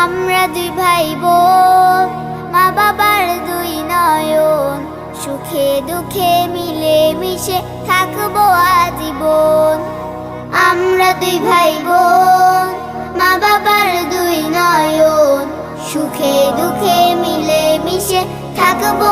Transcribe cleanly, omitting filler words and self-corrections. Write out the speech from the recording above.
আমরা দুই ভাই বোন, মা বাবার দুই নয়ন, সুখে দুঃখে মিলে মিশে থাকবো আজীবন। আমরা দুই ভাই বোন, মা বাবার দুই নয়ন, সুখে দুঃখে মিলে মিশে থাকবো